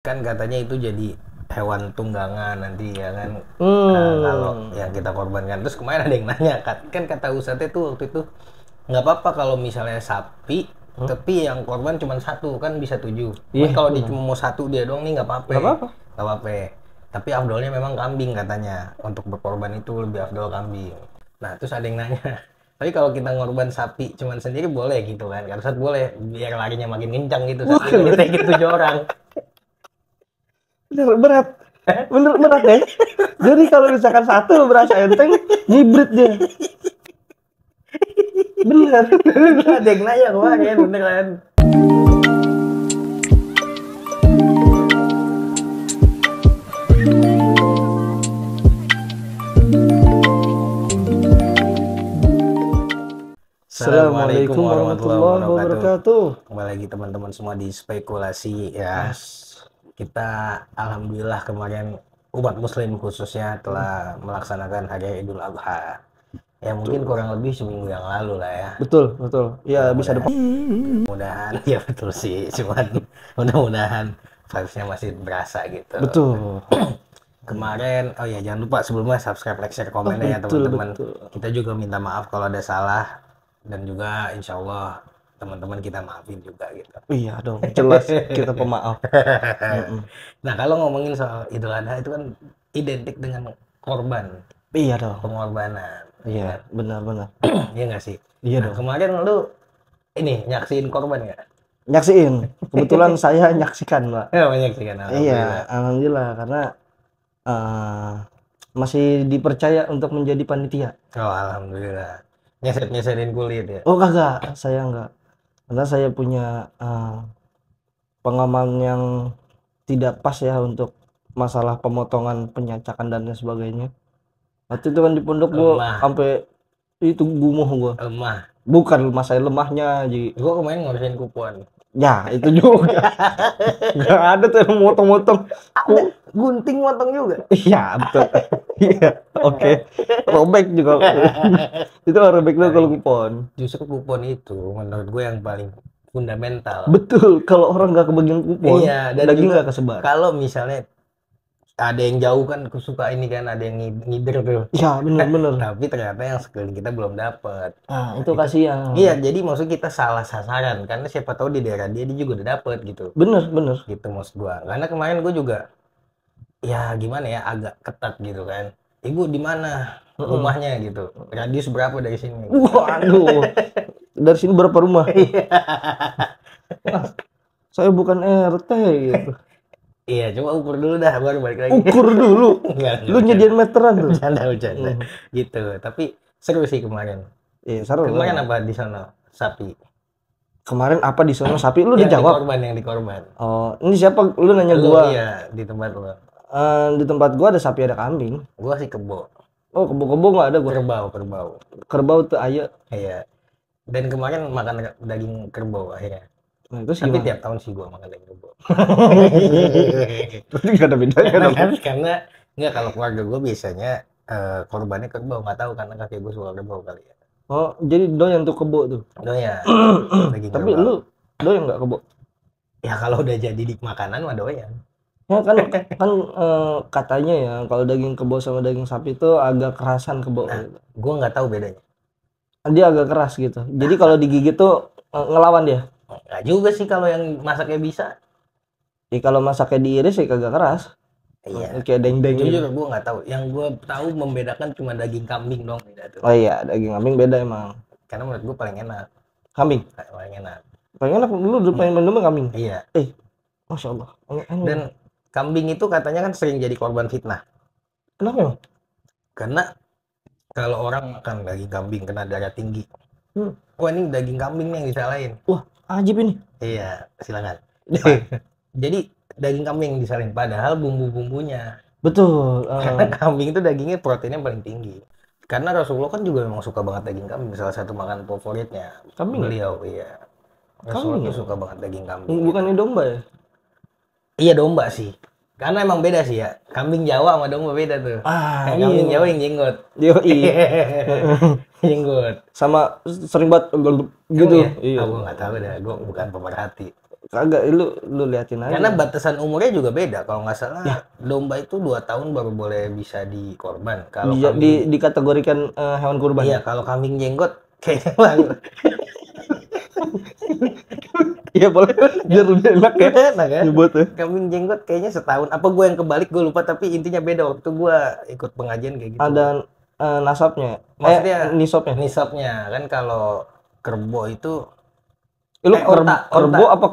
Kan katanya itu jadi hewan tunggangan nanti ya kan. Kalau yang kita korbankan. Terus kemarin ada yang nanya kan kata Ustadz itu waktu itu nggak apa-apa kalau misalnya sapi tapi yang korban cuma satu kan bisa 7. Iya, Kalau dia benar. cuma mau satu dia doang nih nggak apa-apa. Nggak apa-apa. Nggak apa-apa. Tapi afdolnya memang kambing katanya. Untuk berkorban itu lebih afdol kambing. Nah terus ada yang nanya. Tapi kalau kita ngorban sapi cuman sendiri boleh gitu kan? Kalau Ustadz boleh biar larinya makin kencang gitu. Sapi kita ikut 7 orang. Bener berat. Bener berat ya. Jadi kalau misalkan satu berasa enteng, hibrid dia. Bener. Ada yang nanya kemarin beneran. Assalamualaikum warahmatullahi wabarakatuh. Kembali lagi teman-teman semua di spekulasi ya. Kita alhamdulillah kemarin umat muslim khususnya telah melaksanakan hari Idul Adha. Ya mungkin kurang lebih seminggu yang lalu lah ya. Betul, betul. Ya bisa depan. Mudah-mudahan ya betul sih, cuman mudah-mudahan vibes-nya masih berasa gitu. Betul. Kemarin, oh ya jangan lupa sebelumnya subscribe, like, share, komen ya betul, teman-teman. betul. Kita juga minta maaf kalau ada salah dan juga insya Allah teman-teman kita maafin juga gitu. Iya dong, jelas kita pemaaf. Nah kalau ngomongin soal Idul Adha itu kan identik dengan korban, Iya dong. pengorbanan. Iya, benar-benar. Iya nggak sih? Iya Nah, dong. kemarin lu ini nyaksiin korban nggak? Nyaksiin. Kebetulan saya nyaksikan, Mbak. Ya banyak sih kan. Iya, alhamdulillah karena masih dipercaya untuk menjadi panitia. Oh alhamdulillah. Nyeset-nyesetin kulit ya. Oh kagak, saya enggak. Karena saya punya pengalaman yang tidak pas ya untuk masalah pemotongan, penyacakan dan lain sebagainya. Waktu itu kan di pondok gua Lemah. sampai itu gumuh gua. Lemah. Bukan lemah, saya lemahnya jadi. Gua kemarin ngurusin kupon. Ya, itu juga. Enggak ada tuh yang motong-motong. Gunting motong juga. Iya, betul. Iya, oke. Robek juga. Itu robek dulu kalau kupon. Justru kupon itu menurut gue yang paling fundamental. Betul, kalau orang nggak kebagian kupon, Iya, dan daging juga nggak kesebar. kalau misalnya ada yang jauh kan suka ini kan, ada yang ngider tuh. Ya, bener-bener. Tapi ternyata yang sekeliling kita belum dapat. Nah, itu kasihan. Iya, jadi maksud kita salah sasaran karena siapa tahu di daerah dia juga udah dapet gitu. Bener. Gitu maksud gua. Karena kemarin gue juga ya gimana ya agak ketat gitu kan. Ibu di mana rumahnya gitu? Radius berapa dari sini? Waduh. Dari sini berapa rumah? Saya bukan RT gitu. Iya, coba ukur dulu dah baru balik lagi. Ukur dulu. Enggak, Lu nyediain meteran tuh. Bercanda. Gitu. Tapi seru sih kemarin. Iya, seru. Kemarin apa di sana? Sapi. Kemarin apa di sono sapi? Lu Yang dijawab. yang di korban. Oh, ini siapa? Lu nanya Lu, gua. iya, di tempat lu. Di tempat gua ada sapi, ada kambing. Gua sih kebo. Oh, kebo-kebo nggak ada gua. Kerbau. Kerbau tuh ayo. Iya. Dan kemarin makan daging kerbau akhirnya. Nah, itu sih. Tapi tiap tahun sih gua makan daging kerbau. Terus nggak ada bedanya dong. Karena nggak kalau keluarga gua biasanya korbannya kerbau, nggak tahu karena kakek gua suka kerbau kali ya. Oh, jadi doyan tuh kebo tuh. Doyan. Daging Tapi kerbau. lu doyan nggak kebo? Ya kalau udah jadi di makanan mah doyan. Ya kan katanya ya kalau daging kebo sama daging sapi itu agak kerasan kebo. Nah, gua nggak tahu bedanya. Dia agak keras gitu. Jadi kalau digigit tuh ngelawan dia. Nggak juga sih kalau yang masaknya bisa. Ya kalau masaknya diiris ya kagak keras. Iya. Kayak deng-deng gitu. Jujur gue nggak tahu. Yang gue tahu membedakan cuma daging kambing dong beda tuh. Oh iya, daging kambing beda emang. Karena menurut gue paling enak. Kambing. Paling enak. Paling enak lu udah pengen minum kambing. Iya. Masya Allah. Dan kambing itu katanya kan sering jadi korban fitnah. Kenapa emang? Karena kalau orang makan daging kambing kena darah tinggi. Wah ini daging kambing nih yang disalahin. Wah, ajib ini. Iya, silakan. Jadi daging kambing yang disalahin padahal bumbu-bumbunya. Betul. Karena kambing itu dagingnya proteinnya paling tinggi. Karena Rasulullah kan juga memang suka banget daging kambing, salah satu makanan favoritnya. Kambing? Beliau, iya. Rasulullah tuh suka banget daging kambing. Bukannya domba ya? Iya domba sih. Karena emang beda sih ya. Kambing Jawa sama domba beda tuh. Kambing Jawa yang jenggot. Yoi. Jenggot. Sama sering banget gitu. Iya. Aku nggak tahu dah. Gue bukan pemerhati. kagak, lu liatin aja. Karena batasan umurnya juga beda. Kalau nggak salah domba itu 2 tahun baru boleh bisa dikorban. Kalau kambing, Dikategorikan hewan kurban. iya kalau kambing jenggot kayaknya bang. Iya boleh, biar lebih enak ya. Nah, kan? Nyebut ya. Kambing jenggot kayaknya setahun. Apa gue yang kebalik gue lupa tapi intinya beda waktu gue ikut pengajian kayak gitu. Ada nasabnya, Maksudnya nisabnya. nisabnya kan kalau kerbau itu Lu onta. kerbau apa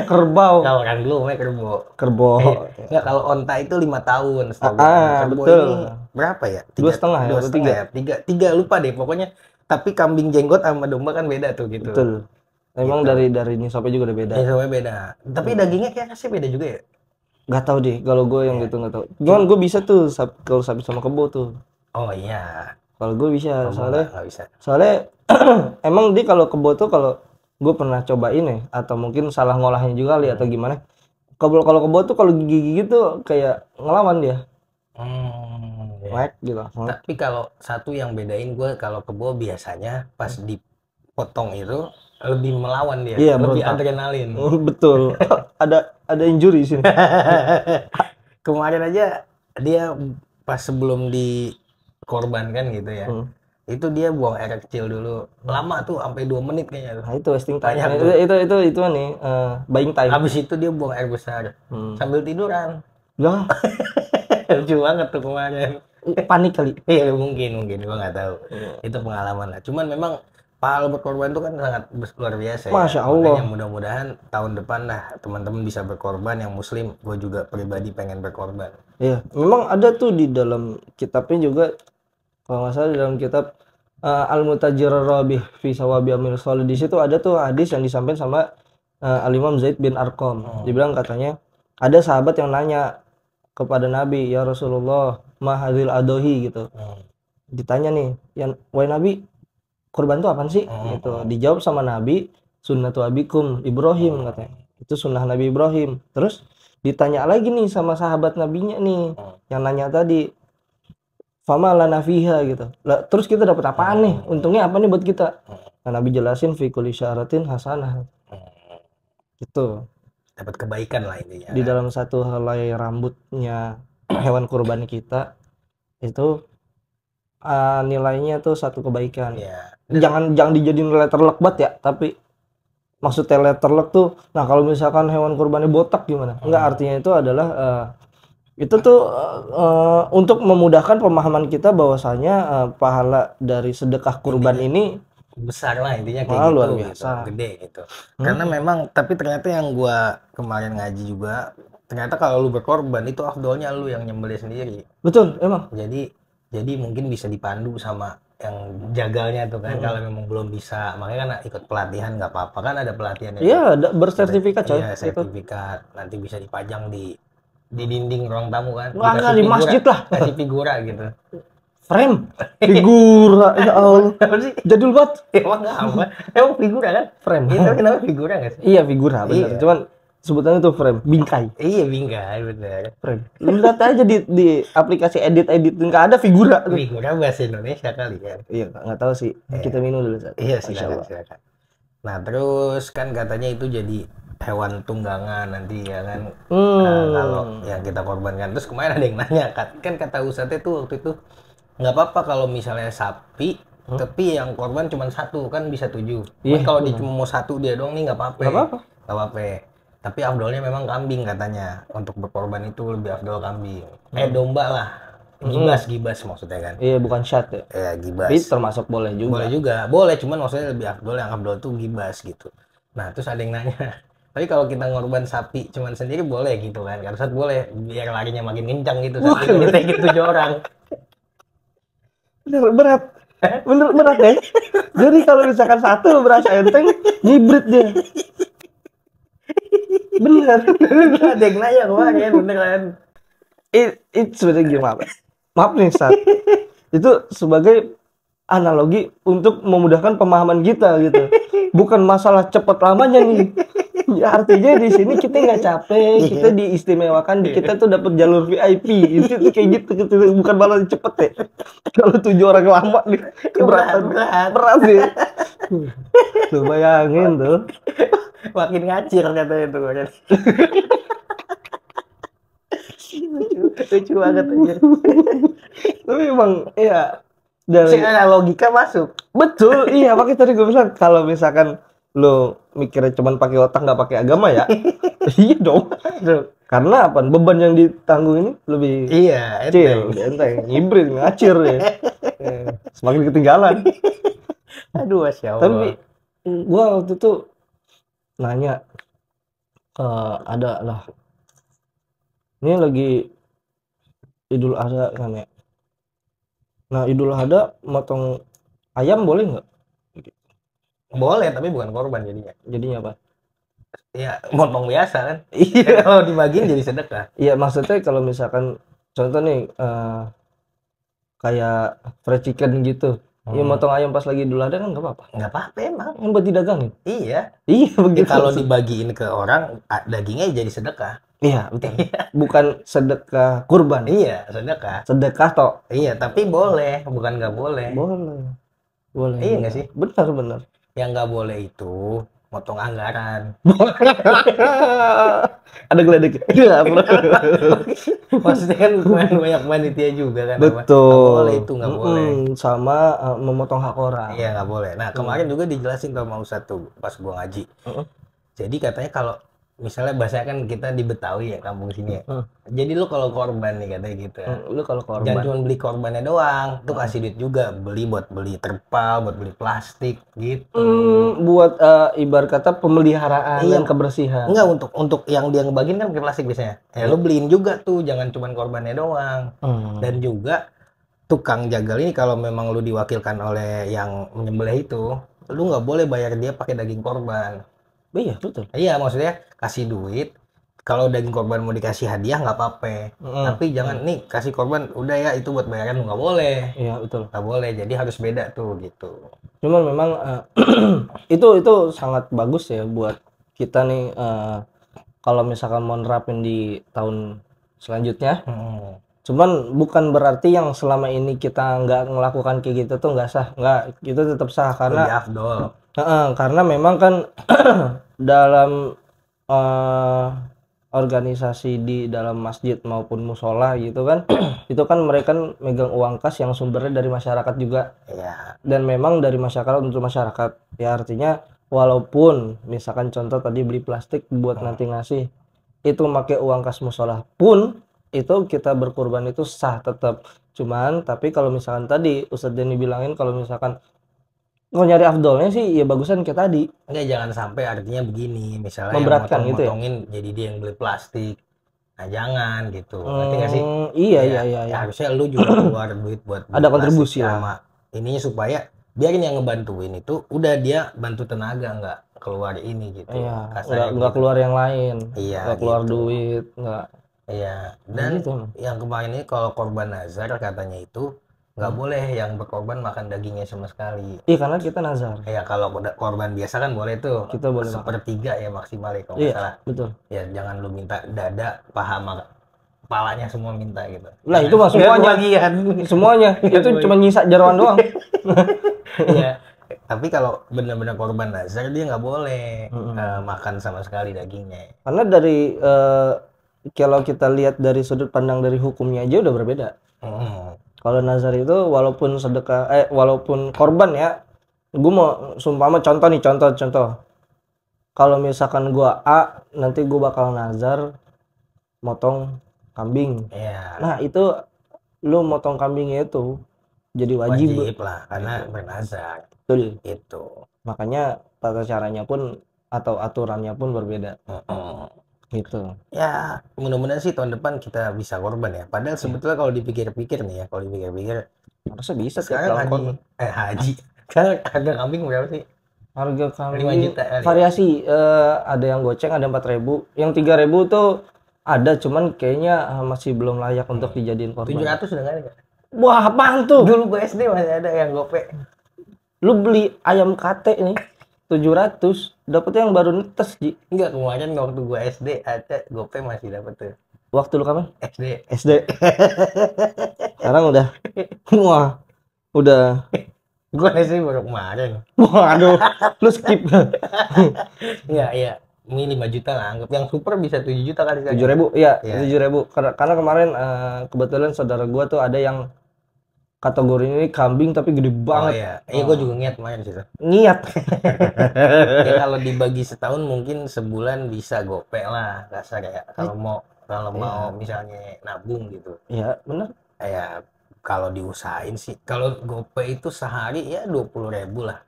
kerbau? Kalau kan dulu namanya kerbau. Kerbau. Enggak, kalau onta itu 5 tahun setahu gue. Kerbau betul. ini berapa ya? 2,5 ya, 2,5 ya? Tiga lupa deh pokoknya. Tapi kambing jenggot sama domba kan beda tuh gitu. Betul. Memang Gitu. dari nisabnya juga udah beda. Nisabnya beda. Tapi dagingnya kayaknya sih beda juga ya. Nggak tahu deh, kalau gue yang gitu nggak tahu. Cuman gue bisa tuh kalau sapi sama kebo tuh. Oh iya. Kalau gue bisa, soalnya Nggak bisa. emang dia kalau kebo tuh kalau gue pernah cobain ya, atau mungkin salah ngolahnya juga kali atau gimana. Kalau kebo tuh kalau gigi tuh kayak ngelawan dia, Ya. Wek, gitu. Tapi kalau satu yang bedain gue kalau kebo biasanya pas dipotong itu lebih melawan dia, Iya, lebih berontak. adrenalin. Betul. ada injury di sini. Kemarin aja dia pas sebelum dikorbankan gitu ya. Itu dia buang air kecil dulu. Lama tuh sampai 2 menit kayaknya tuh. Nah, itu wasting time. Banyak Itu nih buying time. Habis itu dia buang air besar sambil tiduran. Lah, Lucu banget tuh kemarin. panik kali. Iya mungkin gua nggak tahu. Itu pengalaman lah. Cuman memang pahala berkorban itu kan sangat luar biasa ya. Masya Allah. Makanya mudah-mudahan tahun depan lah teman-teman bisa berkorban yang muslim. Gue juga pribadi pengen berkorban. Iya, memang ada tuh di dalam kitabnya juga, kalau nggak salah di dalam kitab Al-Mutajir Rabih fi Sawabi Amil Sholih, di situ ada tuh hadis yang disampaikan sama Al-Imam Zaid bin Arqam. Dibilang katanya ada sahabat yang nanya kepada Nabi, ya Rasulullah, mahadil adohi gitu. Ditanya nih, yang wahai Nabi, kurban itu apaan sih? Gitu. Dijawab sama Nabi, sunnatu abikum Ibrahim katanya. Itu sunnah Nabi Ibrahim. Terus ditanya lagi nih sama sahabat nabinya nih, yang nanya tadi, fama lana fiha gitu. Lah, terus kita dapat apaan nih? Untungnya apa nih buat kita? Nah, Nabi jelasin fi kulli syaratin hasanah. Gitu. Dapat kebaikan lah intinya. Di dalam satu helai rambutnya hewan kurban kita itu nilainya tuh satu kebaikan. Iya. Jangan dijadiin letter luck banget ya, tapi maksudnya letter luck tuh, nah kalau misalkan hewan kurbannya botak gimana? Enggak, artinya itu adalah itu tuh untuk memudahkan pemahaman kita bahwasanya pahala dari sedekah kurban ini besar lah intinya kayak gitu, luar biasa. Gitu, gede gitu. Karena memang tapi ternyata yang gua kemarin ngaji juga ternyata kalau lu berkorban itu afdolnya lu yang nyembelih sendiri. Betul, emang. Jadi mungkin bisa dipandu sama yang jagalnya tuh kan kalau memang belum bisa, makanya kan ikut pelatihan nggak apa-apa kan, ada pelatihan Iya, bersertifikat coy. Iya, sertifikat nanti bisa dipajang di dinding ruang tamu kan. Wah, di masjid lah. Kasih figura gitu. Frame, figura, ya Allah. Apa sih? Jadul banget. Emang nggak apa? Emang figura kan? Frame. Itu kenapa figura nggak sih? Iya, figura benar. Iya. Cuman sebutannya tuh frame, bingkai. Iya bingkai bener. Frame. Lu lihat aja di aplikasi edit nggak ada figura. Figura bahasa Indonesia kali kan? Iya, nggak tahu sih. Kita minum dulu. Iya silakan. Nah terus kan katanya itu jadi hewan tunggangan nanti ya kan. Nah, kalau yang kita korbankan. Terus kemarin ada yang nanya kan kata Ustadznya tuh waktu itu nggak apa-apa kalau misalnya sapi tapi yang korban cuma 1 kan bisa 7. Iya, Kalau dia cuma mau 1 dia doang nih nggak apa-apa. Nggak apa-apa. Tapi afdolnya memang kambing katanya. Untuk berkorban itu lebih afdol kambing. Domba lah. Gibas maksudnya kan. Iya, bukan syat ya. Iya, gibas. Tapi termasuk boleh juga. Boleh juga. Boleh, cuman maksudnya lebih afdol, yang afdol tuh gibas gitu. Nah, terus ada yang nanya, tapi kalau kita ngorban sapi cuman sendiri boleh gitu kan? Kalau saat boleh, biar larinya makin kencang gitu. Sapi kita gitu 7 orang. Bener berat ya. Jadi kalau misalkan 1 berasa enteng, hibrid dia. Bener. Ada yang nanya kemarin, beneran. Itu sebenarnya gimana? Maaf nih, Sat. Itu sebagai analogi untuk memudahkan pemahaman kita gitu. Bukan masalah cepet lamanya nih. Ya, artinya di sini kita nggak capek, kita diistimewakan, kita tuh dapat jalur VIP. Itu kayak gitu, bukan malah cepet ya. Kalau 7 orang lama nih, keberatan berat sih. Tuh bayangin tuh. Makin ngacir katanya tuh kan. Lucu banget anjir. Tapi emang ya Si dari logika masuk. betul, iya makanya tadi gue bilang kalau misalkan lo mikirnya cuman pakai otak nggak pakai agama ya, iya dong. Karena apa? Beban yang ditanggung ini lebih Iya, kecil, enteng. lebih enteng, hibrid, ngacir ya. Semakin ketinggalan. Aduh, Masya Tapi Allah. gua waktu itu nanya ada lah, ini lagi Idul Adha kan ya. Nah Idul Adha motong ayam boleh nggak? Boleh, tapi bukan korban jadinya. Jadinya apa? Ya, motong biasa kan. Iya. Kalau dibagiin jadi sedekah. Iya maksudnya kalau misalkan contoh nih kayak fried chicken gitu, ya motong ayam pas lagi Idul Adha kan nggak apa-apa. Nggak apa-apa emang. Kan buat didagangin. Iya. Iya Ya, begitu. kalau dibagiin ke orang, dagingnya jadi sedekah. Iya betul. Bukan sedekah kurban. Iya, sedekah. Sedekah toh. Iya, tapi boleh, bukan nggak boleh. Boleh. Boleh. Iya nggak sih? Benar. Yang nggak boleh itu motong anggaran. Ada geledek. Iya, bro. Maksudnya kan banyak panitia juga kan. Betul. Nggak boleh itu, nggak boleh. Sama memotong hak orang. Iya, nggak boleh. Nah, kemarin juga dijelasin sama Ustadz tuh pas gua ngaji. Jadi katanya kalau misalnya bahasa kan kita di Betawi ya, kampung sini ya. Jadi lu kalau korban nih katanya gitu ya. Lu kalau korban. Jangan cuma beli korbannya doang, tuh kasih duit juga, buat beli terpal, buat beli plastik gitu. Buat ibarat kata pemeliharaan Iya. dan kebersihan. Enggak, untuk yang dia ngebagiin kan pakai plastik biasanya. Ya lu beliin juga tuh, jangan cuma korbannya doang. Dan juga tukang jagal ini kalau memang lu diwakilkan oleh yang menyembelih itu, lu nggak boleh bayar dia pakai daging korban. Iya betul. Iya, maksudnya kasih duit. Kalau daging korban mau dikasih hadiah nggak apa-apa. Tapi jangan nih kasih korban udah ya itu buat bayaran nggak boleh. Iya betul. Nggak boleh. Jadi harus beda tuh gitu. Cuman memang itu sangat bagus ya buat kita nih kalau misalkan mau nerapin di tahun selanjutnya. Cuman bukan berarti yang selama ini kita nggak melakukan kayak gitu tuh nggak sah. Nggak, itu tetap sah karena Lebih afdol. karena memang kan dalam organisasi di dalam masjid maupun musola gitu kan itu kan mereka megang uang kas yang sumbernya dari masyarakat juga. Iya. Dan memang dari masyarakat untuk masyarakat ya, artinya walaupun misalkan contoh tadi beli plastik buat nanti ngasih itu pakai uang kas musola pun itu kita berkurban itu sah tetap. Cuman tapi kalau misalkan tadi Ustadz Denny bilangin kalau misalkan kalau nyari afdolnya sih ya bagusan kayak tadi. Enggak, jangan sampai artinya begini, misalnya Memberatkan yang gitu ya? motongin jadi dia yang beli plastik. Nah, jangan gitu. Ngerti nggak sih? Iya. Ya, harusnya lu juga keluar duit buat beli Ada plastik kontribusi lah. sama ininya supaya biarin yang ngebantuin itu udah dia bantu tenaga nggak keluar ini gitu. Iya, Kasarnya nggak gitu. keluar yang lain. Iya, Nggak keluar gitu. duit, nggak. Iya, dan gitu. yang kemarin ini kalau korban nazar katanya itu nggak boleh yang berkorban makan dagingnya sama sekali. Iya, karena kita nazar. Ya kalau korban biasa kan boleh tuh. Kita boleh makan. Sepertiga ya maksimal ya kalau nggak Iya, salah. betul. Ya jangan lu minta dada, paha, kepalanya semua minta gitu. Lah itu mah semuanya. Bagian. Semuanya. Itu cuma nyisa jeroan doang. Iya. Tapi kalau benar-benar korban nazar dia nggak boleh makan sama sekali dagingnya. Karena dari kalau kita lihat dari sudut pandang dari hukumnya aja udah berbeda. Kalau nazar itu walaupun sedekah walaupun korban ya, gue mau sumpama contoh nih, contoh. Kalau misalkan gua A, nanti gua bakal nazar motong kambing. Iya. Nah, itu lu motong kambingnya itu jadi wajib lah karena bernazar. Betul. Itu. Makanya tata caranya pun atau aturannya pun berbeda. Gitu. Ya, mudah-mudahan sih tahun depan kita bisa korban ya. Padahal sebetulnya kalau dipikir-pikir nih ya, Harusnya bisa sekarang haji. Sekarang harga kambing berapa sih? Harga 5 kambing juta kali ya? variasi, ada yang goceng, ada 4.000. Yang 3.000 tuh ada, cuman kayaknya masih belum layak untuk dijadiin korban. 700 udah nggak ada? Wah, apaan tuh? Dulu gue SD masih ada yang gope. Lu beli ayam kate nih 700, dapetnya yang baru netes, Ji. Enggak, kemarin waktu gue SD ada gope masih dapet tuh. Waktu lu kapan? SD. Sekarang udah wah, udah Gue sih baru kemarin. Waduh, lu skip. Iya. Ini 5 juta lah, anggap yang super bisa 7 juta kali. 7.000, iya, Iya. 7.000. Karena kemarin kebetulan saudara gua tuh ada yang kategori ini kambing tapi gede Oh banget. iya, gue juga niat main sih. Niat. Ya kalau dibagi setahun mungkin sebulan bisa gope lah kasar ya. Kalau mau misalnya nabung gitu. Iya, bener. Ya kalau diusahain sih, kalau gope itu sehari ya 20.000 lah.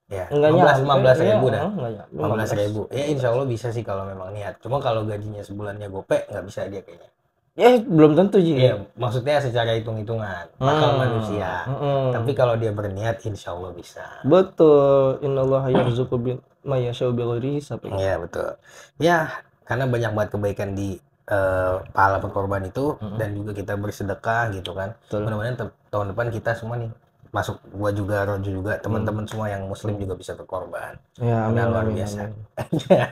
Ya, Enggak 15.000 dah. Enggak ya. 15.000. Ya insya Allah bisa sih kalau memang niat. Cuma kalau gajinya sebulannya gope nggak bisa dia kayaknya. Belum tentu Ji. Iya, maksudnya secara hitung-hitungan bakal manusia. Tapi kalau dia berniat, insya Allah bisa. Betul. Innallaha yarzuqu may yasha'u bighairi hisab. Iya betul. Ya, karena banyak banget kebaikan di pahala berkorban itu dan juga kita bersedekah gitu kan. Mudah-mudahan tahun depan kita semua nih masuk, gua juga, Rojo juga, teman-teman semua yang muslim juga bisa berkorban. Ya, amin, luar amin, biasa. amin.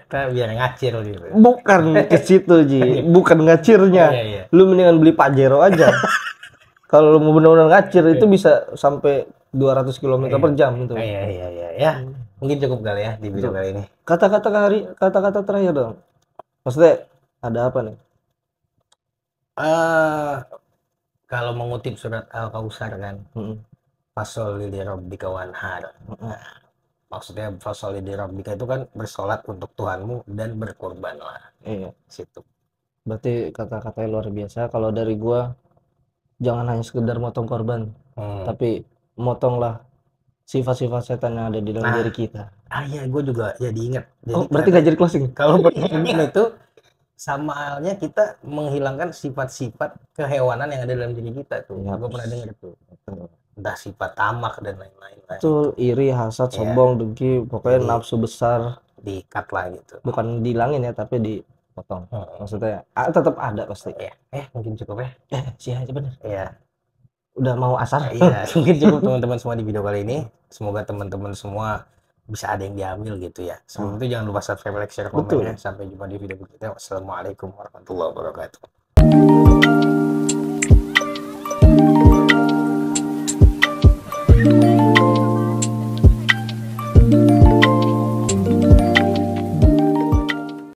Kita biar ngacir gitu. Bukan ke situ Ji, bukan ngacirnya. Iya. Lu mendingan beli Pajero aja. Kalau lu mau benar-benar ngacir itu bisa sampai 200 km per jam itu. Iya. Ya, mungkin cukup kali ya di video kali ini. Kata-kata terakhir dong. Maksudnya ada apa nih? Kalau mengutip surat Al-Kautsar kan, fasholli li rabbika wanhar. Nah, maksudnya fasholli li rabbika itu kan bersolat untuk Tuhanmu dan berkorbanlah. Iya. Situ. Berarti kata-katanya luar biasa. Kalau dari gua, jangan hanya sekedar motong korban, tapi motonglah sifat-sifat setan yang ada di dalam diri kita. Iya, gue juga jadi ingat. Jadi berarti gak jadi closing? Kalau berkorban itu sama halnya kita menghilangkan sifat-sifat kehewanan yang ada dalam diri kita tuh. Gue pernah dengar tuh. Entah sifat tamak dan lain-lain. Betul, iri, hasad, sombong, dengki, pokoknya nafsu besar. Di-cut lah gitu. Bukan dihilangin ya, tapi dipotong. Maksudnya tetap ada pasti. Mungkin cukup ya. Sih aja bener. Iya. Udah mau asar. Iya, mungkin cukup teman-teman semua di video kali ini. Semoga teman-teman semua bisa ada yang diambil gitu ya. Sebelum itu jangan lupa subscribe, like, share, komen ya. Sampai jumpa di video berikutnya. Wassalamualaikum warahmatullahi wabarakatuh.